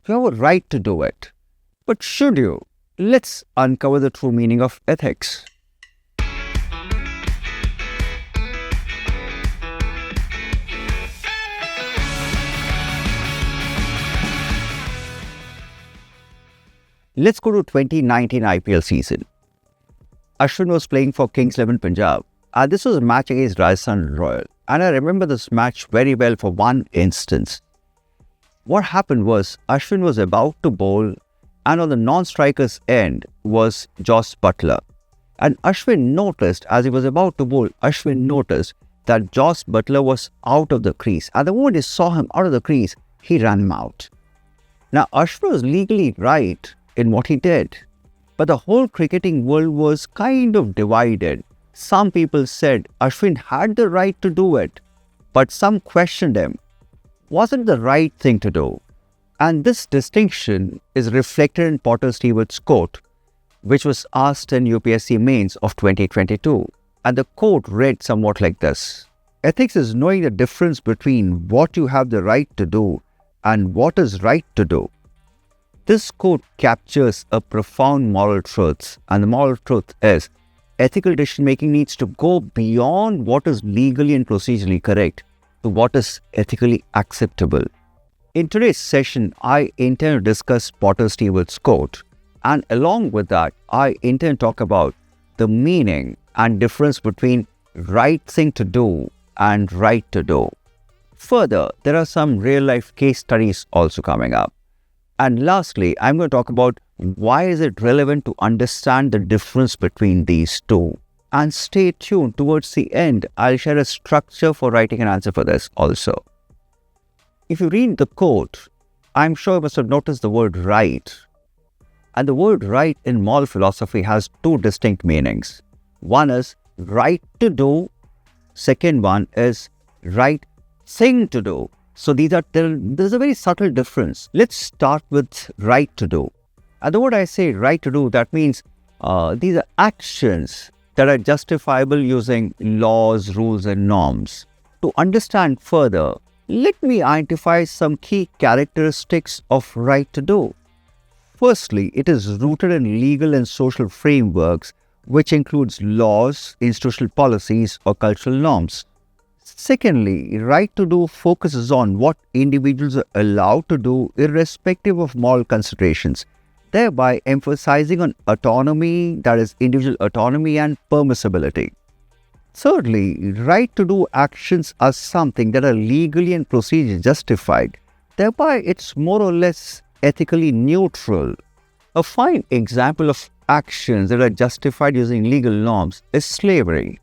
You have a right to do it. But should you? Let's uncover the true meaning of ethics. Let's go to 2019 IPL season. Ashwin was playing for Kings 11 Punjab, and this was a match against Rajasthan Royal. And I remember this match very well for one instance. What happened was Ashwin was about to bowl, and on the non-striker's end was Joss Butler. And Ashwin noticed, as he was about to bowl, Ashwin noticed that Joss Butler was out of the crease. And the moment he saw him out of the crease, he ran him out. Now, Ashwin was legally right in what he did, but the whole cricketing world was kind of divided. Some people said Ashwin had the right to do it, but some questioned him. Was it the right thing to do? And this distinction is reflected in Potter Stewart's quote, which was asked in UPSC Mains of 2022. And the quote read somewhat like this: "Ethics is knowing the difference between what you have the right to do and what is right to do." This quote captures a profound moral truth, and the moral truth is ethical decision-making needs to go beyond what is legally and procedurally correct to what is ethically acceptable. In today's session, I intend to discuss Potter Stewart's quote, and along with that, I intend to talk about the meaning and difference between right thing to do and right to do. Further, there are some real-life case studies also coming up. And lastly, I'm going to talk about why is it relevant to understand the difference between these two. And stay tuned. Towards the end, I'll share a structure for writing an answer for this also. If you read the quote, I'm sure you must have noticed the word right. And the word right in moral philosophy has two distinct meanings. One is right to do. Second one is right thing to do. So there's a very subtle difference. Let's start with right to do. And the word I say right to do, that means these are actions that are justifiable using laws, rules and norms. To understand further, let me identify some key characteristics of right to do. Firstly, it is rooted in legal and social frameworks, which includes laws, institutional policies or cultural norms. Secondly, right to do focuses on what individuals are allowed to do irrespective of moral considerations, thereby emphasizing on autonomy, that is individual autonomy and permissibility. Thirdly, right to do actions are something that are legally and procedurally justified, thereby it's more or less ethically neutral. A fine example of actions that are justified using legal norms is slavery.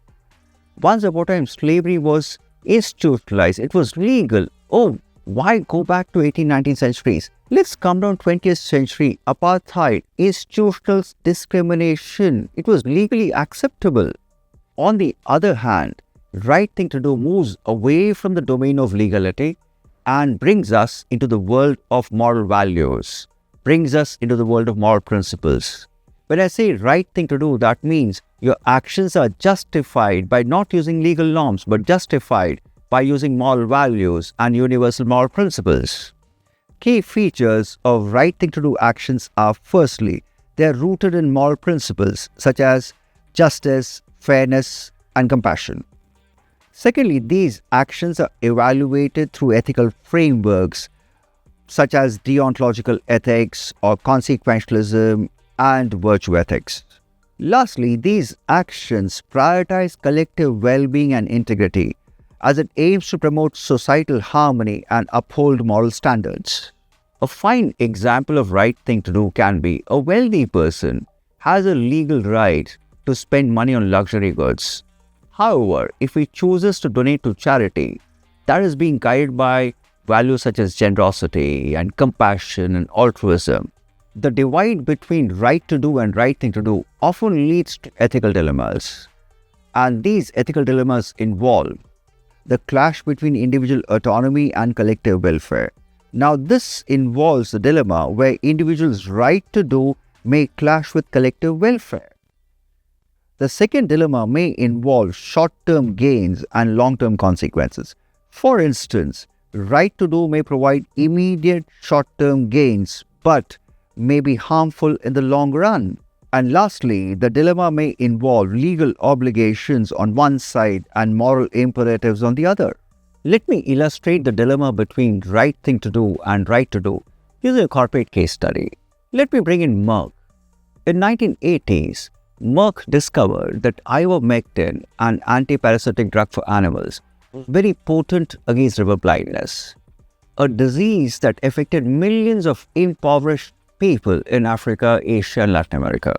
Once upon a time, slavery was institutionalized. It was legal. Oh, why go back to 18th, 19th centuries? Let's come down 20th century. Apartheid, institutional discrimination. It was legally acceptable. On the other hand, right thing to do moves away from the domain of legality and brings us into the world of moral values, brings us into the world of moral principles. When I say right thing to do, that means your actions are justified by not using legal norms, but justified by using moral values and universal moral principles. Key features of right thing to do actions are, firstly, they are rooted in moral principles such as justice, fairness, and compassion. Secondly, these actions are evaluated through ethical frameworks such as deontological ethics or consequentialism and virtue ethics. Lastly, these actions prioritize collective well-being and integrity as it aims to promote societal harmony and uphold moral standards. A fine example of right thing to do can be a wealthy person has a legal right to spend money on luxury goods. However, if he chooses to donate to charity, that is being guided by values such as generosity and compassion and altruism. The divide between right to do and right thing to do often leads to ethical dilemmas. And these ethical dilemmas involve the clash between individual autonomy and collective welfare. Now, this involves the dilemma where individuals' right to do may clash with collective welfare. The second dilemma may involve short-term gains and long-term consequences. For instance, Right to do may provide immediate short-term gains, but may be harmful in the long run. And lastly, the dilemma may involve legal obligations on one side and moral imperatives on the other. Let me illustrate the dilemma between right thing to do and right to do using a corporate case study. Let me bring in Merck. In 1980s, Merck discovered that ivermectin, an anti-parasitic drug for animals, was very potent against river blindness, a disease that affected millions of impoverished people in Africa, Asia, and Latin America.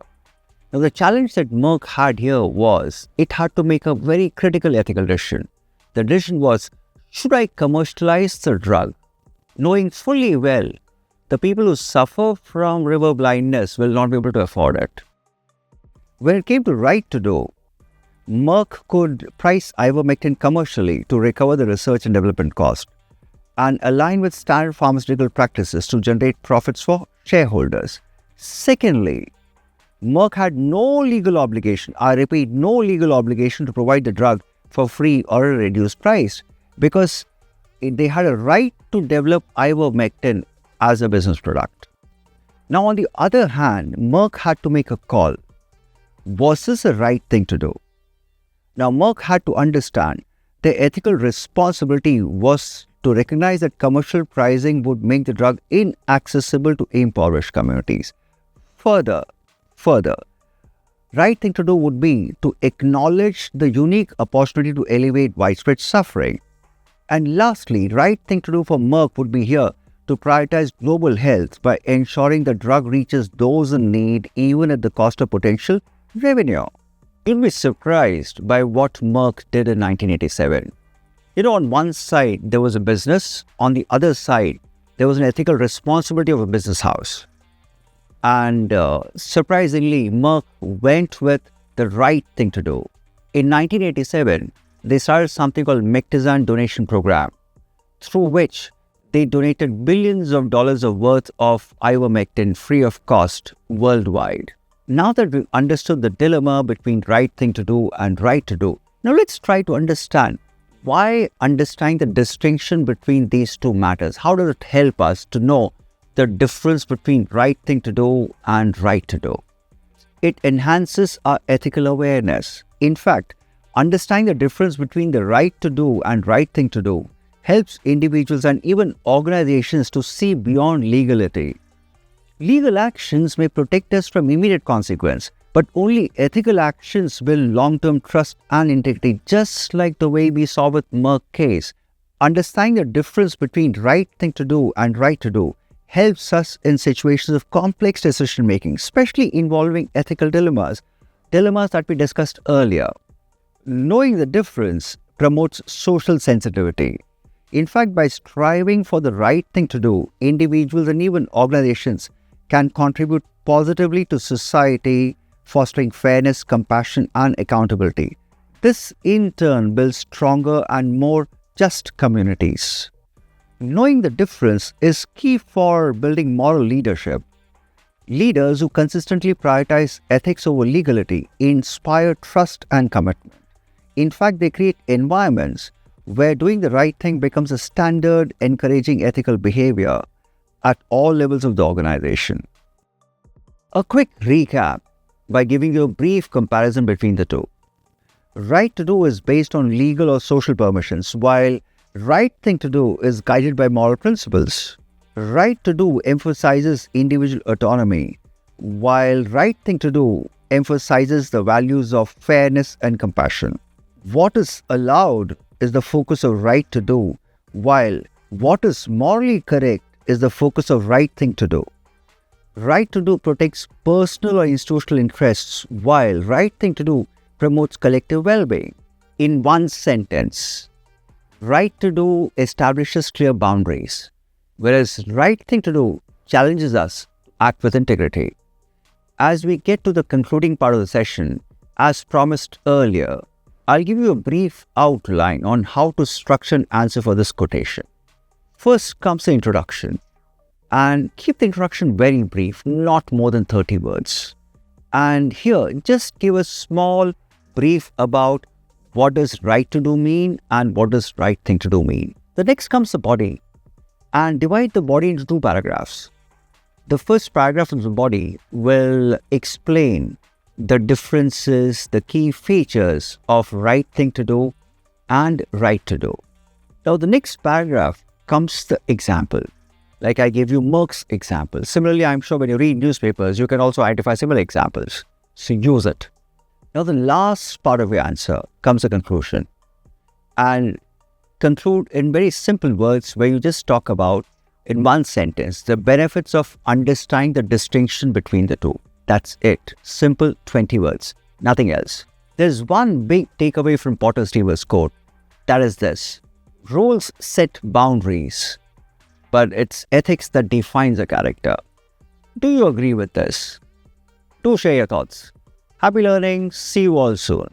Now, the challenge that Merck had here was it had to make a very critical ethical decision. The decision was, should I commercialize the drug, knowing fully well the people who suffer from river blindness will not be able to afford it? When it came to right to do, Merck could price ivermectin commercially to recover the research and development cost and align with standard pharmaceutical practices to generate profits for shareholders. Secondly, Merck had no legal obligation, I repeat, no legal obligation to provide the drug for free or a reduced price because they had a right to develop ivermectin as a business product. Now, on the other hand, Merck had to make a call. Was this the right thing to do? Now, Merck had to understand the ethical responsibility was to recognize that commercial pricing would make the drug inaccessible to impoverished communities. Further, right thing to do would be to acknowledge the unique opportunity to alleviate widespread suffering. And lastly, right thing to do for Merck would be here to prioritize global health by ensuring the drug reaches those in need even at the cost of potential revenue. You'll be surprised by what Merck did in 1987. On one side, there was a business. On the other side, there was an ethical responsibility of a business house. And surprisingly, Merck went with the right thing to do. In 1987, they started something called Mektizan Donation Program, through which they donated billions of dollars of worth of ivermectin free of cost worldwide. Now that we've understood the dilemma between right thing to do and right to do, now let's try to understand why understanding the distinction between these two matters. How does it help us to know the difference between right thing to do and right to do? It enhances our ethical awareness. In fact, understanding the difference between the right to do and right thing to do helps individuals and even organizations to see beyond legality. Legal actions may protect us from immediate consequence, but only ethical actions build long-term trust and integrity, just like the way we saw with Merck case. Understanding the difference between right thing to do and right to do helps us in situations of complex decision-making, especially involving ethical dilemmas that we discussed earlier. Knowing the difference promotes social sensitivity. In fact, by striving for the right thing to do, individuals and even organizations can contribute positively to society, fostering fairness, compassion, and accountability. This, in turn, builds stronger and more just communities. Knowing the difference is key for building moral leadership. Leaders who consistently prioritize ethics over legality inspire trust and commitment. In fact, they create environments where doing the right thing becomes a standard, encouraging ethical behavior at all levels of the organization. A quick recap by giving you a brief comparison between the two. Right to do is based on legal or social permissions, while right thing to do is guided by moral principles. Right to do emphasizes individual autonomy, while right thing to do emphasizes the values of fairness and compassion. What is allowed is the focus of right to do, while what is morally correct is the focus of right thing to do. Right to do protects personal or institutional interests, while right thing to do promotes collective well-being. In one sentence, right to do establishes clear boundaries, whereas right thing to do challenges us to act with integrity. As we get to the concluding part of the session, as promised earlier, I'll give you a brief outline on how to structure an answer for this quotation. First comes the introduction. And keep the introduction very brief, not more than 30 words. And here, just give a small brief about what does right to do mean and what does right thing to do mean. The next comes the body, and divide the body into two paragraphs. The first paragraph of the body will explain the differences, the key features of right thing to do and right to do. Now, the next paragraph comes the example. Like I gave you Merck's example. Similarly, I'm sure when you read newspapers, you can also identify similar examples. So use it. Now, the last part of your answer comes a conclusion. And conclude in very simple words where you just talk about, in one sentence, the benefits of understanding the distinction between the two. That's it. Simple 20 words. Nothing else. There's one big takeaway from Potter Stewart's quote. That is this. Rules set boundaries, but it's ethics that defines a character. Do you agree with this? Do share your thoughts. Happy learning. See you all soon.